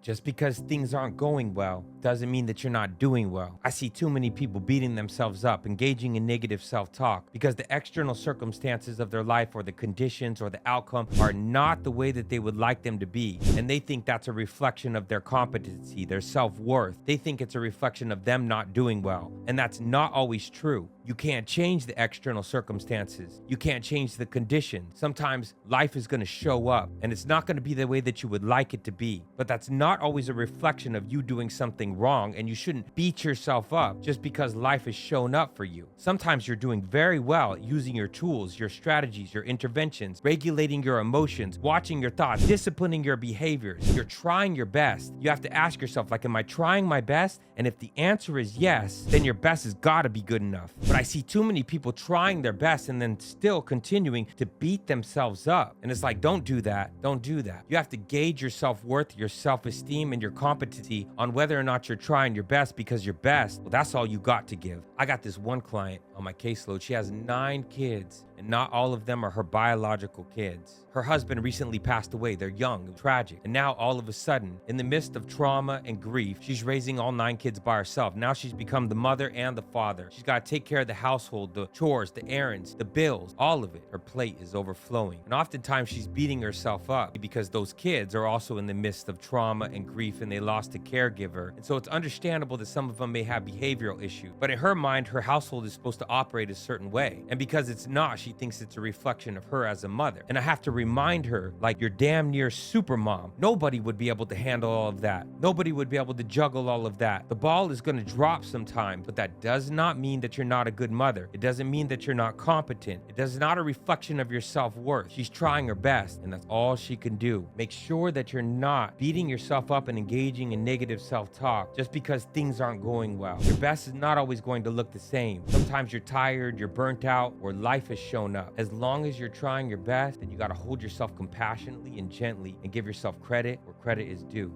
Just because things aren't going well doesn't mean that you're not doing well. I see too many people beating themselves up, engaging in negative self-talk because the external circumstances of their life or the conditions or the outcome are not the way that they would like them to be. And they think that's a reflection of their competency, their self-worth. They think it's a reflection of them not doing well. And that's not always true. You can't change the external circumstances. You can't change the conditions. Sometimes life is going to show up and it's not going to be the way that you would like it to be. But that's not always a reflection of you doing something wrong, and you shouldn't beat yourself up just because life has shown up for you. Sometimes you're doing very well at using your tools, your strategies, your interventions, regulating your emotions, watching your thoughts, disciplining your behaviors. You're trying your best. You have to ask yourself, like, am I trying my best? And if the answer is yes, then your best has got to be good enough. But I see too many people trying their best and then still continuing to beat themselves up. And it's like, don't do that. Don't do that. You have to gauge your self-worth, your self-esteem, and your competency on whether or not you're trying your best, because your best, well, that's all you got to give. I got this one client on my caseload. She has 9 kids, and not all of them are her biological kids. Her husband recently passed away. They're young, tragic. And now all of a sudden, in the midst of trauma and grief, she's raising all 9 kids by herself. Now she's become the mother and the father. She's got to take care of the household, the chores, the errands, the bills, all of it. Her plate is overflowing. And oftentimes she's beating herself up because those kids are also in the midst of trauma and grief, and they lost a caregiver. And so it's understandable that some of them may have behavioral issues. But in her mind, her household is supposed to operate a certain way. And because it's not, she thinks it's a reflection of her as a mother. And I have to remind her, like, you're damn near super mom. Nobody would be able to handle all of that. Nobody would be able to juggle all of that. The ball is going to drop sometime, but that does not mean that you're not a good mother. It doesn't mean that you're not competent. It is not a reflection of your self-worth. She's trying her best, and that's all she can do. Make sure that you're not beating yourself up and engaging in negative self-talk just because things aren't going well. Your best is not always going to look the same. Sometimes you're tired, you're burnt out, or life has shown up. As long as you're trying your best, then you got to hold yourself compassionately and gently and give yourself credit where credit is due.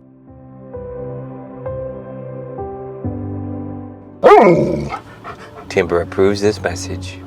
Timber approves this message.